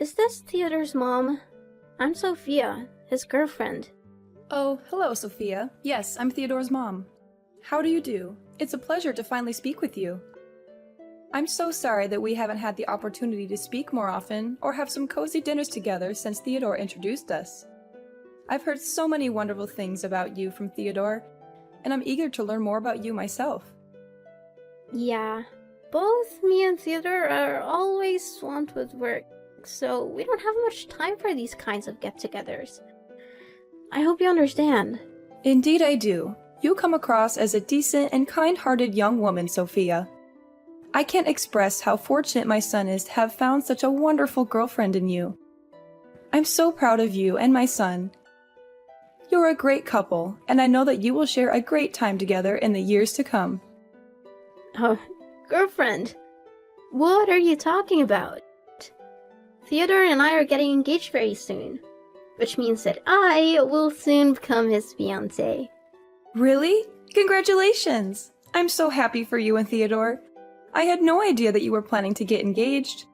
Is this Theodore's mom? I'm Sophia, his girlfriend. Oh, hello, Sophia. Yes, I'm Theodore's mom. How do you do? It's a pleasure to finally speak with you. I'm so sorry that we haven't had the opportunity to speak more often or have some cozy dinners together since Theodore introduced us. I've heard so many wonderful things about you from Theodore, and I'm eager to learn more about you myself. Yeah, both me and Theodore are always swamped with work, so we don't have much time for these kinds of get-togethers. I hope you understand. Indeed I do. You come across as a decent and kind-hearted young woman, Sophia. I can't express how fortunate my son is to have found such a wonderful girlfriend in you. I'm so proud of you and my son. You're a great couple, and I know that you will share a great time together in the years to come. Oh, girlfriend? What are you talking about? Theodore and I are getting engaged very soon, which means that I will soon become his fiancé. Really? Congratulations! I'm so happy for you and Theodore. I had no idea that you were planning to get engaged.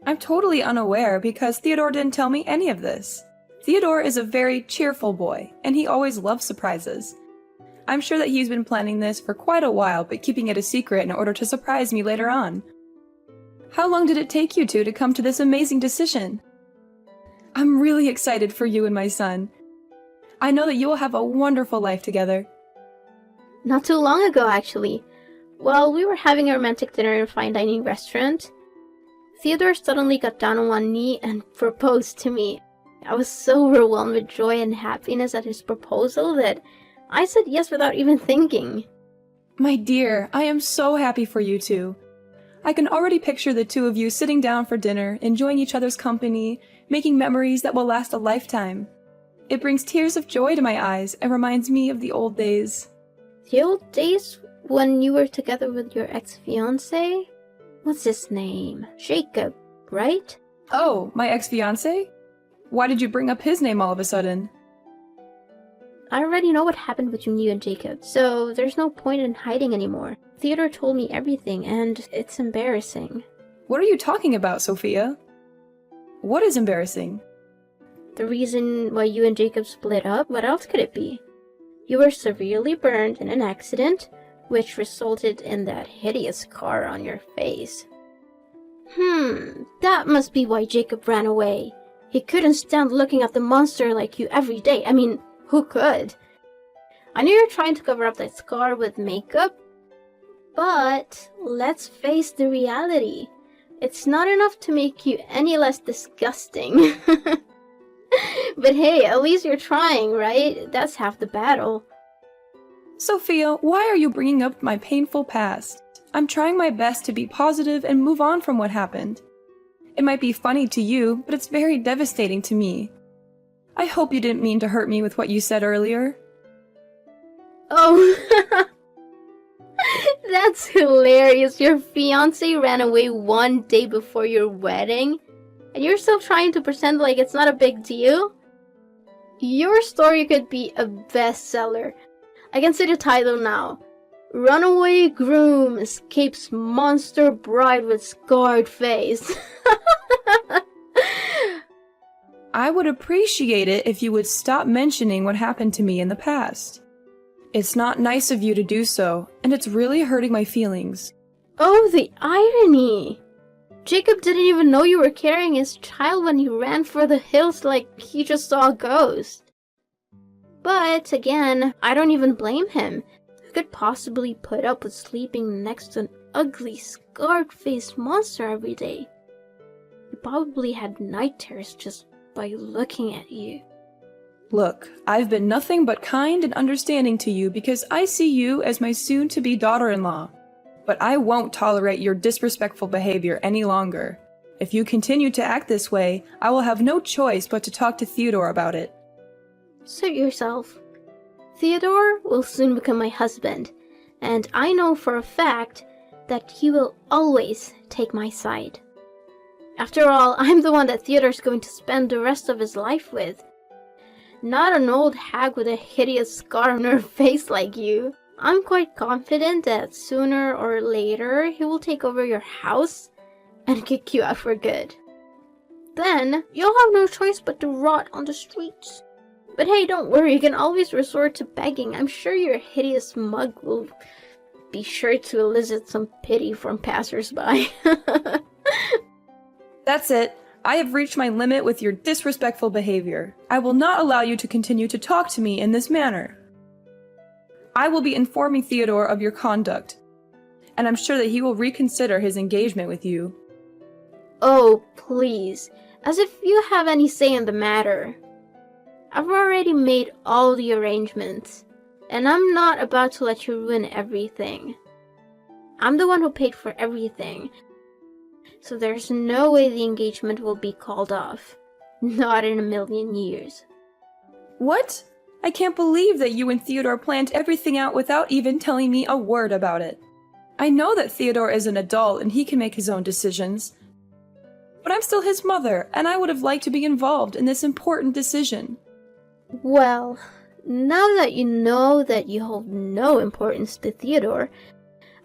I'm totally unaware because Theodore didn't tell me any of this. Theodore is a very cheerful boy, and he always loves surprises. I'm sure that he's been planning this for quite a while, but keeping it a secret in order to surprise me later on. How long did it take you two to come to this amazing decision? I'm really excited for you and my son. I know that you will have a wonderful life together. Not too long ago, actually. While we were having a romantic dinner in a fine dining restaurant, Theodore suddenly got down on one knee and proposed to me. I was so overwhelmed with joy and happiness at his proposal that I said yes without even thinking. My dear, I am so happy for you two. I can already picture the two of you sitting down for dinner, enjoying each other's company, making memories that will last a lifetime. It brings tears of joy to my eyes and reminds me of the old days. The old days when you were together with your ex-fiancé? What's his name? Jacob, right? Oh, my ex-fiancé? Why did you bring up his name all of a sudden? I already know what happened between you and Jacob, so there's no point in hiding anymore. Theodore told me everything, and it's embarrassing. What are you talking about, Sophia? What is embarrassing? The reason why you and Jacob split up? What else could it be? You were severely burned in an accident, which resulted in that hideous scar on your face. That must be why Jacob ran away. He couldn't stand looking at the monster like you every day. I mean, who could? I knew you were trying to cover up that scar with makeup, but let's face the reality. It's not enough to make you any less disgusting. But hey, at least you're trying, right? That's half the battle. Sophia, why are you bringing up my painful past? I'm trying my best to be positive and move on from what happened. It might be funny to you, but it's very devastating to me. I hope you didn't mean to hurt me with what you said earlier. Oh, that's hilarious. Your fiancé ran away one day before your wedding, and you're still trying to pretend like it's not a big deal? Your story could be a bestseller. I can see the title now. Runaway Groom Escapes Monster Bride with Scarred Face. I would appreciate it if you would stop mentioning what happened to me in the past. It's not nice of you to do so, and it's really hurting my feelings. Oh, the irony! Jacob didn't even know you were carrying his child when he ran for the hills like he just saw a ghost. But, again, I don't even blame him. Who could possibly put up with sleeping next to an ugly, scarred-faced monster every day? He probably had night terrors just by looking at you. Look, I've been nothing but kind and understanding to you because I see you as my soon-to-be daughter-in-law. But I won't tolerate your disrespectful behavior any longer. If you continue to act this way, I will have no choice but to talk to Theodore about it. Suit yourself. Theodore will soon become my husband, and I know for a fact that he will always take my side. After all, I'm the one that Theodore's going to spend the rest of his life with. Not an old hag with a hideous scar on her face like you. I'm quite confident that sooner or later he will take over your house and kick you out for good. then you'll have no choice but to rot on the streets. But hey, don't worry, you can always resort to begging. I'm sure your hideous mug will be sure to elicit some pity from passersby. That's it. I have reached my limit with your disrespectful behavior. I will not allow you to continue to talk to me in this manner. I will be informing Theodore of your conduct, and I'm sure that he will reconsider his engagement with you. Oh, please. As if you have any say in the matter. I've already made all the arrangements, and I'm not about to let you ruin everything. I'm the one who paid for everything, so there's no way the engagement will be called off. Not in a million years. What? I can't believe that you and Theodore planned everything out without even telling me a word about it. I know that Theodore is an adult and he can make his own decisions, but I'm still his mother, and I would have liked to be involved in this important decision. Well, now that you know that you hold no importance to Theodore,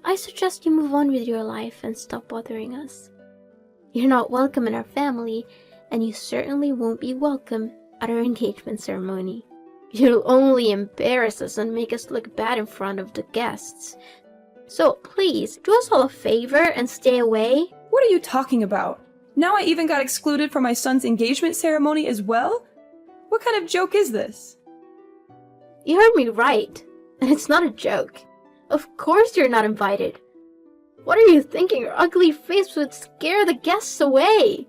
I suggest you move on with your life and stop bothering us. You're not welcome in our family, and you certainly won't be welcome at our engagement ceremony. You'll only embarrass us and make us look bad in front of the guests. So please, do us all a favor and stay away. What are you talking about? Now I even got excluded from my son's engagement ceremony as well? What kind of joke is this? You heard me right, and it's not a joke. Of course you're not invited. What are you thinking? Your ugly face would scare the guests away.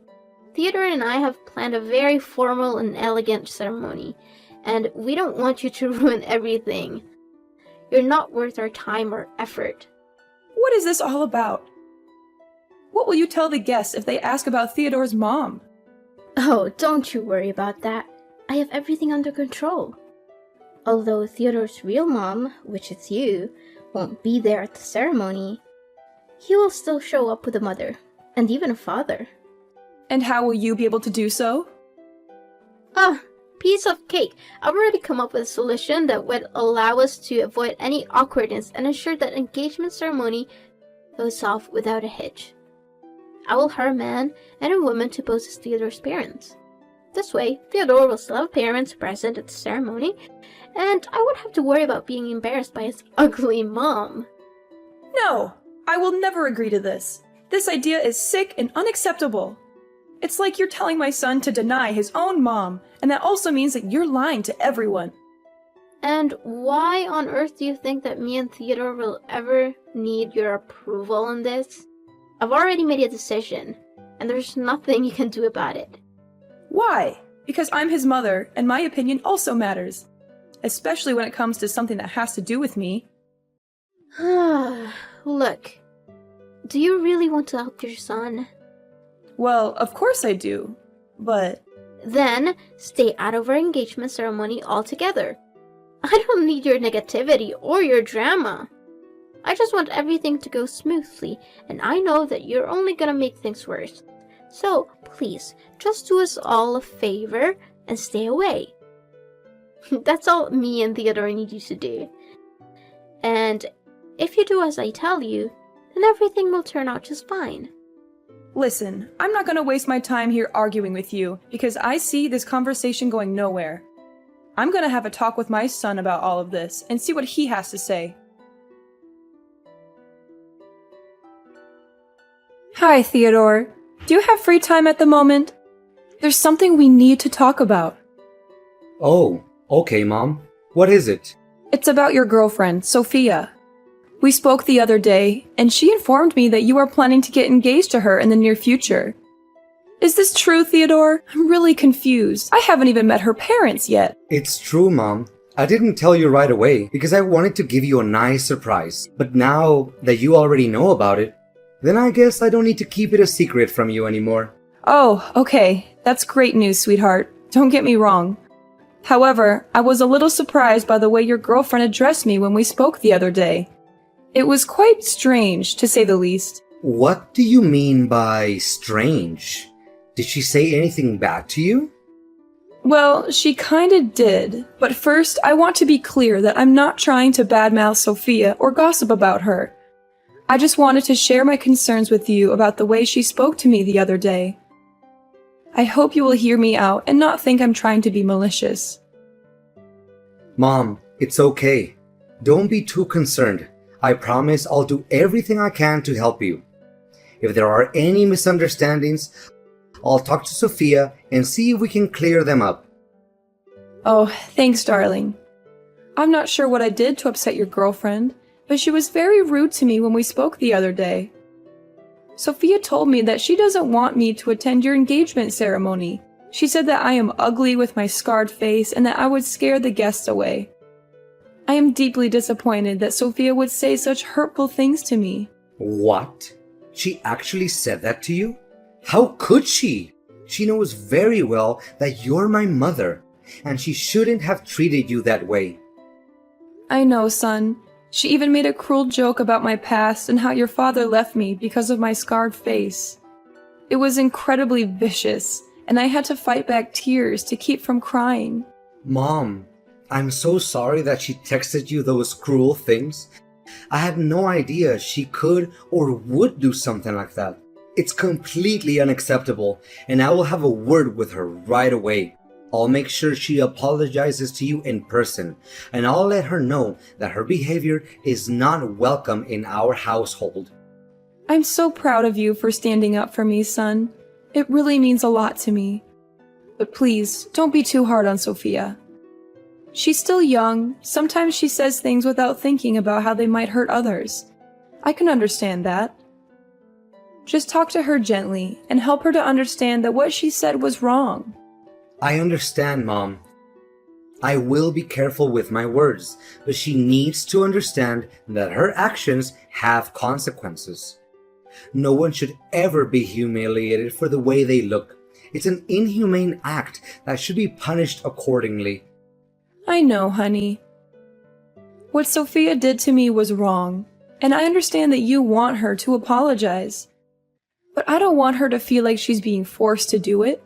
Theodore and I have planned a very formal and elegant ceremony, and we don't want you to ruin everything. You're not worth our time or effort. What is this all about? What will you tell the guests if they ask about Theodore's mom? Oh, don't you worry about that. I have everything under control. Although Theodore's real mom, which is you, won't be there at the ceremony, he will still show up with a mother, and even a father. And how will you be able to do so? Piece of cake. I've already come up with a solution that would allow us to avoid any awkwardness and ensure that engagement ceremony goes off without a hitch. I will hire a man and a woman to pose as Theodore's parents. This way, Theodore will still have parents present at the ceremony, and I won't have to worry about being embarrassed by his ugly mom. No! I will never agree to this. This idea is sick and unacceptable. It's like you're telling my son to deny his own mom, and that also means that you're lying to everyone. And why on earth do you think that me and Theodore will ever need your approval on this? I've already made a decision, and there's nothing you can do about it. Why? Because I'm his mother, and my opinion also matters. Especially when it comes to something that has to do with me. Look, do you really want to help your son? Well, of course I do, but... Then, stay out of our engagement ceremony altogether. I don't need your negativity or your drama. I just want everything to go smoothly, and I know that you're only gonna make things worse. So, please, just do us all a favor and stay away. That's all me and Theodore need you to do. And if you do as I tell you, then everything will turn out just fine. Listen, I'm not gonna waste my time here arguing with you, because I see this conversation going nowhere. I'm gonna have a talk with my son about all of this, and see what he has to say. Hi, Theodore. Do you have free time at the moment? There's something we need to talk about. Oh, okay, Mom. What is it? It's about your girlfriend, Sophia. We spoke the other day, and she informed me that you are planning to get engaged to her in the near future. Is this true, Theodore? I'm really confused. I haven't even met her parents yet. It's true, Mom. I didn't tell you right away because I wanted to give you a nice surprise. But now that you already know about it, then I guess I don't need to keep it a secret from you anymore. Oh, okay. That's great news, sweetheart. Don't get me wrong. However, I was a little surprised by the way your girlfriend addressed me when we spoke the other day. It was quite strange, to say the least. What do you mean by strange? Did she say anything bad to you? Well, she kinda did. But first, I want to be clear that I'm not trying to badmouth Sophia or gossip about her. I just wanted to share my concerns with you about the way she spoke to me the other day. I hope you will hear me out and not think I'm trying to be malicious. Mom, it's okay. Don't be too concerned. I promise I'll do everything I can to help you. If there are any misunderstandings, I'll talk to Sophia and see if we can clear them up. Oh, thanks, darling. I'm not sure what I did to upset your girlfriend, but she was very rude to me when we spoke the other day. Sophia told me that she doesn't want me to attend your engagement ceremony. She said that I am ugly with my scarred face and that I would scare the guests away. I am deeply disappointed that Sophia would say such hurtful things to me. What? She actually said that to you? How could she? She knows very well that you're my mother, and she shouldn't have treated you that way. I know, son. She even made a cruel joke about my past and how your father left me because of my scarred face. It was incredibly vicious, and I had to fight back tears to keep from crying. Mom, I'm so sorry that she texted you those cruel things. I had no idea she could or would do something like that. It's completely unacceptable, and I will have a word with her right away. I'll make sure she apologizes to you in person, and I'll let her know that her behavior is not welcome in our household. I'm so proud of you for standing up for me, son. It really means a lot to me. But please, don't be too hard on Sophia. She's still young. Sometimes she says things without thinking about how they might hurt others. I can understand that. Just talk to her gently and help her to understand that what she said was wrong. I understand, Mom. I will be careful with my words, but she needs to understand that her actions have consequences. No one should ever be humiliated for the way they look. It's an inhumane act that should be punished accordingly. I know, honey. What Sophia did to me was wrong, and I understand that you want her to apologize. But I don't want her to feel like she's being forced to do it.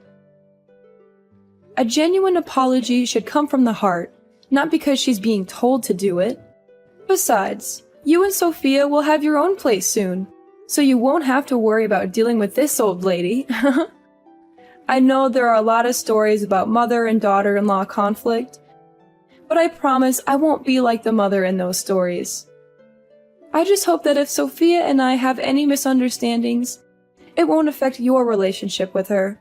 A genuine apology should come from the heart, not because she's being told to do it. Besides, you and Sophia will have your own place soon, so you won't have to worry about dealing with this old lady. I know there are a lot of stories about mother and daughter-in-law conflict, but I promise I won't be like the mother in those stories. I just hope that if Sophia and I have any misunderstandings, it won't affect your relationship with her.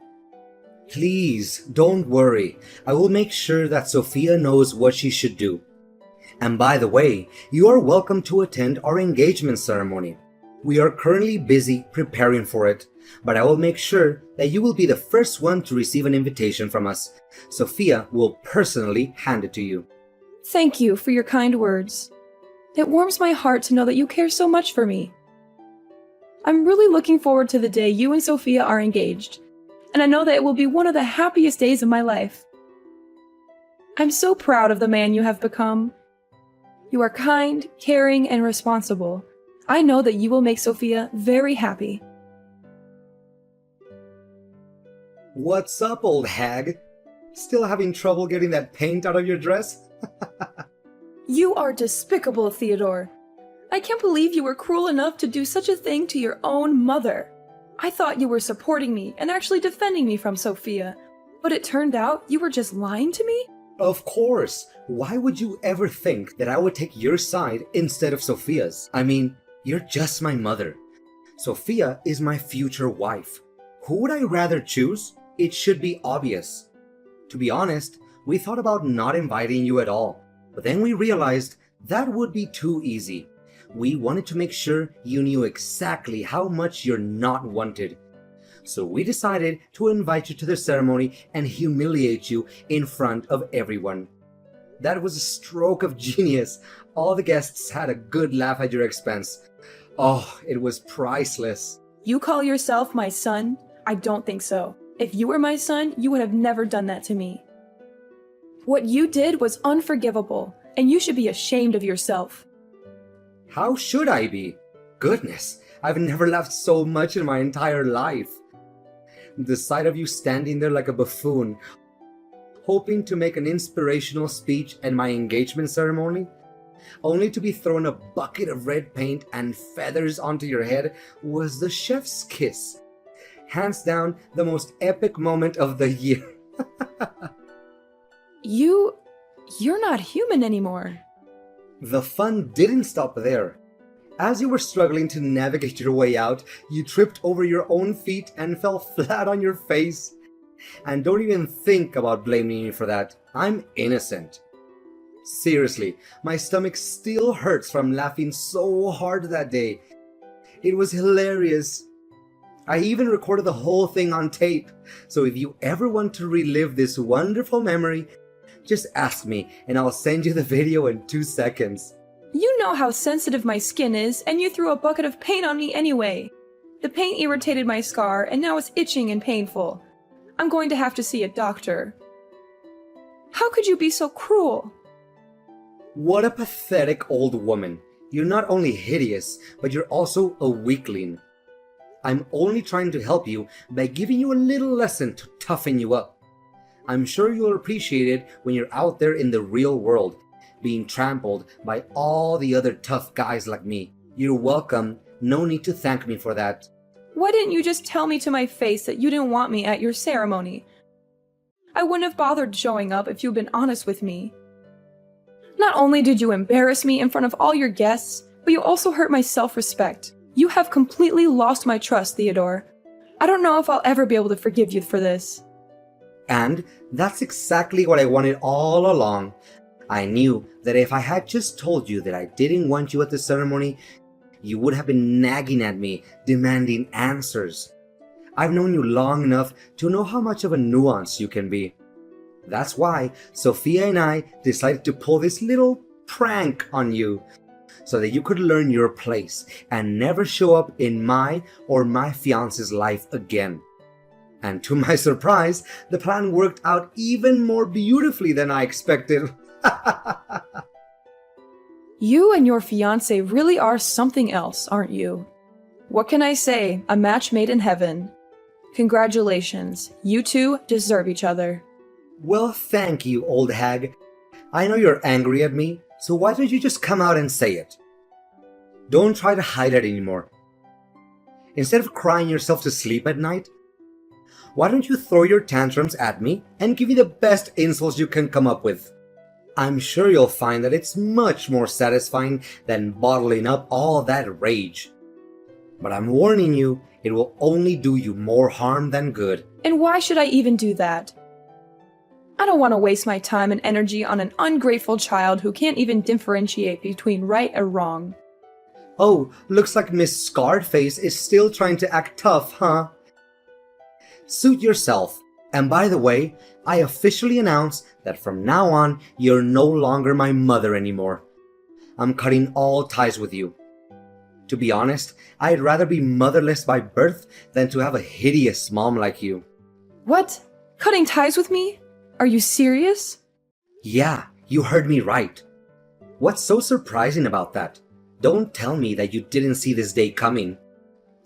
Please, don't worry. I will make sure that Sophia knows what she should do. And by the way, you are welcome to attend our engagement ceremony. We are currently busy preparing for it, but I will make sure that you will be the first one to receive an invitation from us. Sophia will personally hand it to you. Thank you for your kind words. It warms my heart to know that you care so much for me. I'm really looking forward to the day you and Sophia are engaged, and I know that it will be one of the happiest days of my life. I'm so proud of the man you have become. You are kind, caring, and responsible. I know that you will make Sophia very happy. What's up, old hag? Still having trouble getting that paint out of your dress? You are despicable, Theodore. I can't believe you were cruel enough to do such a thing to your own mother. I thought you were supporting me and actually defending me from Sophia, but it turned out you were just lying to me? Of course. Why would you ever think that I would take your side instead of Sophia's? I mean, you're just my mother. Sophia is my future wife. Who would I rather choose? It should be obvious. To be honest, we thought about not inviting you at all, but then we realized that would be too easy. We wanted to make sure you knew exactly how much you're not wanted. So we decided to invite you to the ceremony and humiliate you in front of everyone. That was a stroke of genius. All the guests had a good laugh at your expense. Oh, it was priceless. You call yourself my son? I don't think so. If you were my son, you would have never done that to me. What you did was unforgivable, and you should be ashamed of yourself. How should I be? Goodness, I've never laughed so much in my entire life. The sight of you standing there like a buffoon, hoping to make an inspirational speech at my engagement ceremony, only to be thrown a bucket of red paint and feathers onto your head, was the chef's kiss. Hands down, the most epic moment of the year. You're not human anymore. The fun didn't stop there. As you were struggling to navigate your way out, you tripped over your own feet and fell flat on your face. And don't even think about blaming me for that. I'm innocent. Seriously, my stomach still hurts from laughing so hard that day. It was hilarious. I even recorded the whole thing on tape. So if you ever want to relive this wonderful memory, just ask me and I'll send you the video in 2 seconds. You know how sensitive my skin is, and you threw a bucket of paint on me anyway. The paint irritated my scar, and now it's itching and painful. I'm going to have to see a doctor. How could you be so cruel? What a pathetic old woman. You're not only hideous, but you're also a weakling. I'm only trying to help you by giving you a little lesson to toughen you up. I'm sure you'll appreciate it when you're out there in the real world, being trampled by all the other tough guys like me. You're welcome. No need to thank me for that. Why didn't you just tell me to my face that you didn't want me at your ceremony? I wouldn't have bothered showing up if you'd been honest with me. Not only did you embarrass me in front of all your guests, but you also hurt my self-respect. You have completely lost my trust, Theodore. I don't know if I'll ever be able to forgive you for this. And that's exactly what I wanted all along. I knew that if I had just told you that I didn't want you at the ceremony, you would have been nagging at me, demanding answers. I've known you long enough to know how much of a nuance you can be. That's why Sophia and I decided to pull this little prank on you, so that you could learn your place and never show up in my or my fiance's life again. And to my surprise, the plan worked out even more beautifully than I expected. You and your fiance really are something else, aren't you? What can I say? A match made in heaven. Congratulations. You two deserve each other. Well, thank you, old hag. I know you're angry at me, so why don't you just come out and say it? Don't try to hide it anymore. Instead of crying yourself to sleep at night, why don't you throw your tantrums at me and give me the best insults you can come up with? I'm sure you'll find that it's much more satisfying than bottling up all that rage. But I'm warning you, it will only do you more harm than good. And why should I even do that? I don't want to waste my time and energy on an ungrateful child who can't even differentiate between right or wrong. Oh, looks like Miss Scarred Face is still trying to act tough, huh? Suit yourself. And by the way, I officially announce that from now on, you're no longer my mother anymore. I'm cutting all ties with you. To be honest, I'd rather be motherless by birth than to have a hideous mom like you. What? Cutting ties with me? Are you serious? Yeah, you heard me right. What's so surprising about that? Don't tell me that you didn't see this day coming.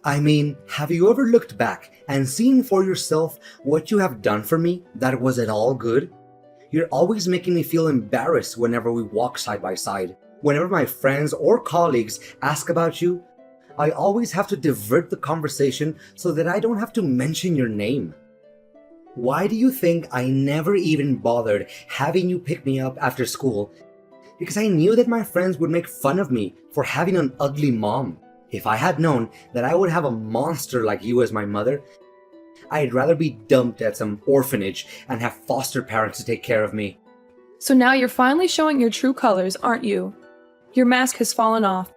I mean, have you ever looked back and seen for yourself what you have done for me that was at all good? You're always making me feel embarrassed whenever we walk side by side. Whenever my friends or colleagues ask about you, I always have to divert the conversation so that I don't have to mention your name. Why do you think I never even bothered having you pick me up after school? Because I knew that my friends would make fun of me for having an ugly mom. If I had known that I would have a monster like you as my mother, I'd rather be dumped at some orphanage and have foster parents to take care of me. So now you're finally showing your true colors, aren't you? Your mask has fallen off.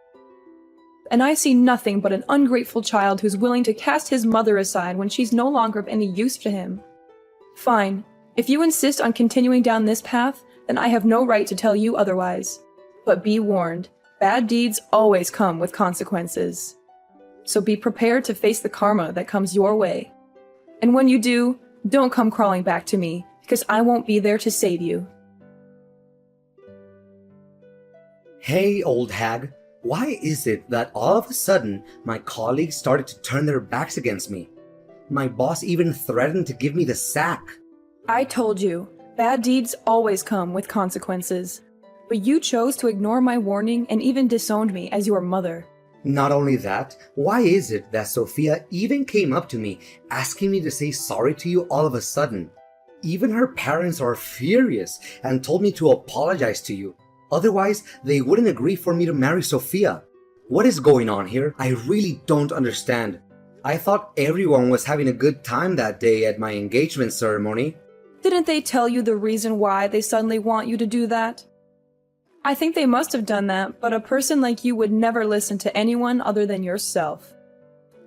And I see nothing but an ungrateful child who's willing to cast his mother aside when she's no longer of any use to him. Fine. If you insist on continuing down this path, then I have no right to tell you otherwise. But be warned, bad deeds always come with consequences. So be prepared to face the karma that comes your way. And when you do, don't come crawling back to me, because I won't be there to save you. Hey, old hag, why is it that all of a sudden my colleagues started to turn their backs against me? My boss even threatened to give me the sack. I told you, bad deeds always come with consequences. But you chose to ignore my warning and even disowned me as your mother. Not only that, why is it that Sophia even came up to me asking me to say sorry to you all of a sudden? Even her parents are furious and told me to apologize to you. Otherwise, they wouldn't agree for me to marry Sophia. What is going on here? I really don't understand. I thought everyone was having a good time that day at my engagement ceremony. Didn't they tell you the reason why they suddenly want you to do that? I think they must have done that, but a person like you would never listen to anyone other than yourself.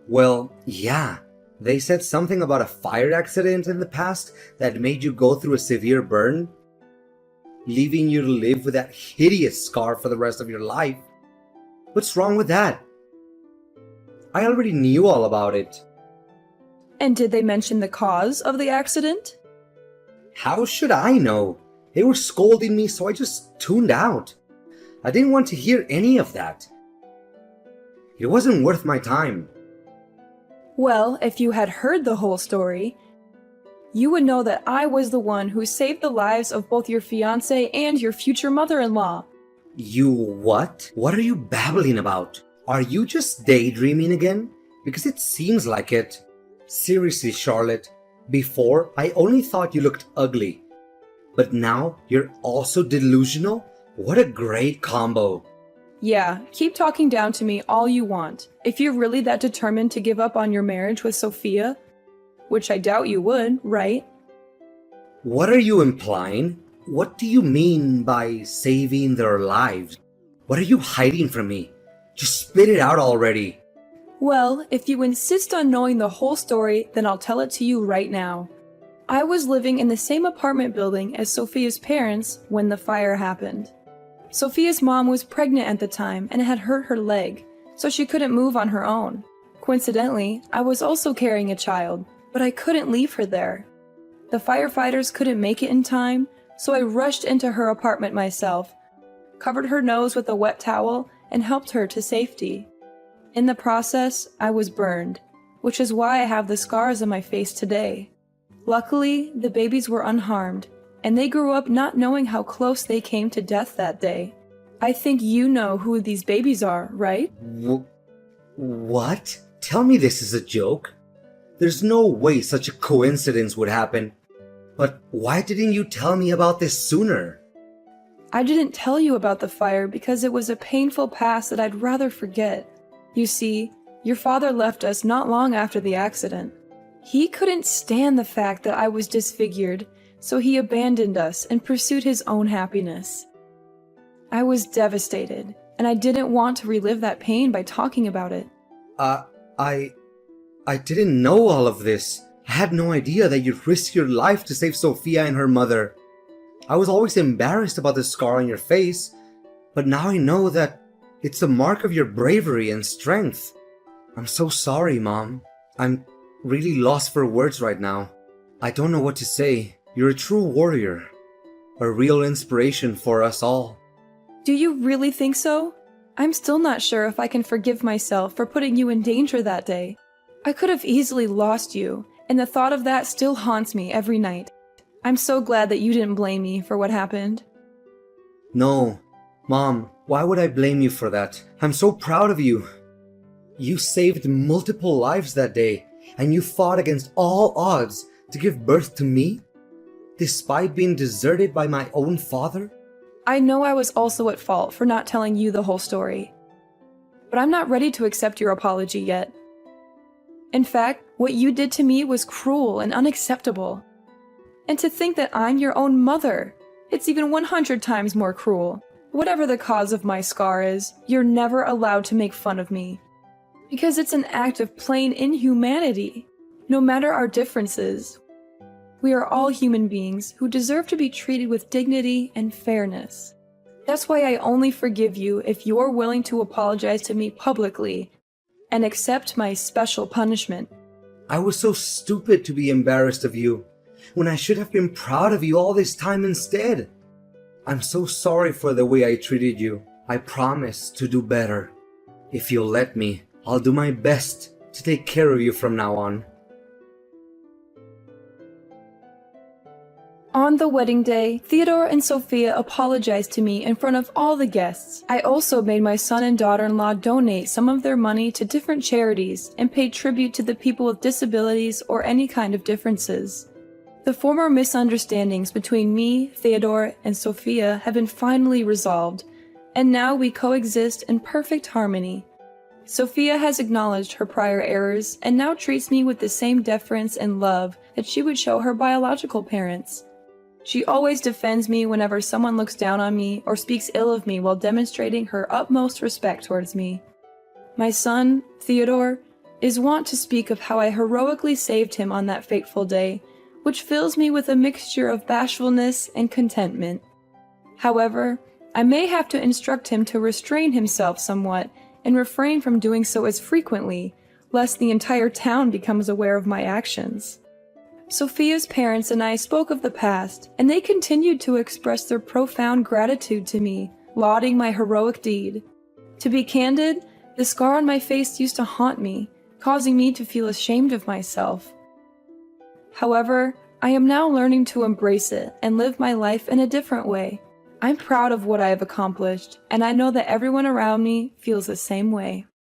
Well, yeah. They said something about a fire accident in the past that made you go through a severe burn, leaving you to live with that hideous scar for the rest of your life. What's wrong with that? I already knew all about it. And did they mention the cause of the accident? How should I know? They were scolding me, so I just tuned out. I didn't want to hear any of that. It wasn't worth my time. Well, if you had heard the whole story, you would know that I was the one who saved the lives of both your fiancé and your future mother-in-law. You what? What are you babbling about? Are you just daydreaming again? Because it seems like it. Seriously, Charlotte, before I only thought you looked ugly. But now you're also delusional? What a great combo. Yeah, keep talking down to me all you want. If you're really that determined to give up on your marriage with Sophia, which I doubt you would, right? What are you implying? What do you mean by saving their lives? What are you hiding from me? Just spit it out already. Well, if you insist on knowing the whole story, then I'll tell it to you right now. I was living in the same apartment building as Sophia's parents when the fire happened. Sophia's mom was pregnant at the time and had hurt her leg, so she couldn't move on her own. Coincidentally, I was also carrying a child, but I couldn't leave her there. The firefighters couldn't make it in time, so I rushed into her apartment myself, covered her nose with a wet towel, and helped her to safety. In the process, I was burned, which is why I have the scars on my face today. Luckily, the babies were unharmed, and they grew up not knowing how close they came to death that day. I think you know who these babies are, right? What? Tell me this is a joke. There's no way such a coincidence would happen. But why didn't you tell me about this sooner? I didn't tell you about the fire because it was a painful past that I'd rather forget. You see, your father left us not long after the accident. He couldn't stand the fact that I was disfigured, so he abandoned us and pursued his own happiness. I was devastated, and I didn't want to relive that pain by talking about it. I didn't know all of this. I had no idea that you'd risk your life to save Sophia and her mother. I was always embarrassed about the scar on your face, but now I know that it's a mark of your bravery and strength. I'm so sorry, Mom. I'm really lost for words right now. I don't know what to say. You're a true warrior. A real inspiration for us all. Do you really think so? I'm still not sure if I can forgive myself for putting you in danger that day. I could have easily lost you, and the thought of that still haunts me every night. I'm so glad that you didn't blame me for what happened. No. Mom, why would I blame you for that? I'm so proud of you. You saved multiple lives that day, and you fought against all odds to give birth to me, despite being deserted by my own father? I know I was also at fault for not telling you the whole story, but I'm not ready to accept your apology yet. In fact, what you did to me was cruel and unacceptable. And to think that I'm your own mother, it's even 100 times more cruel. Whatever the cause of my scar is, you're never allowed to make fun of me. Because it's an act of plain inhumanity. No matter our differences, we are all human beings who deserve to be treated with dignity and fairness. That's why I only forgive you if you're willing to apologize to me publicly and accept my special punishment. I was so stupid to be embarrassed of you, when I should have been proud of you all this time instead. I'm so sorry for the way I treated you. I promise to do better. If you'll let me, I'll do my best to take care of you from now on. On the wedding day, Theodore and Sophia apologized to me in front of all the guests. I also made my son and daughter-in-law donate some of their money to different charities and paid tribute to the people with disabilities or any kind of differences. The former misunderstandings between me, Theodore, and Sophia have been finally resolved, and now we coexist in perfect harmony. Sophia has acknowledged her prior errors and now treats me with the same deference and love that she would show her biological parents. She always defends me whenever someone looks down on me or speaks ill of me while demonstrating her utmost respect towards me. My son, Theodore, is wont to speak of how I heroically saved him on that fateful day, which fills me with a mixture of bashfulness and contentment. However, I may have to instruct him to restrain himself somewhat and refrain from doing so as frequently, lest the entire town becomes aware of my actions. Sophia's parents and I spoke of the past, and they continued to express their profound gratitude to me, lauding my heroic deed. To be candid, the scar on my face used to haunt me, causing me to feel ashamed of myself. However, I am now learning to embrace it and live my life in a different way. I'm proud of what I have accomplished, and I know that everyone around me feels the same way.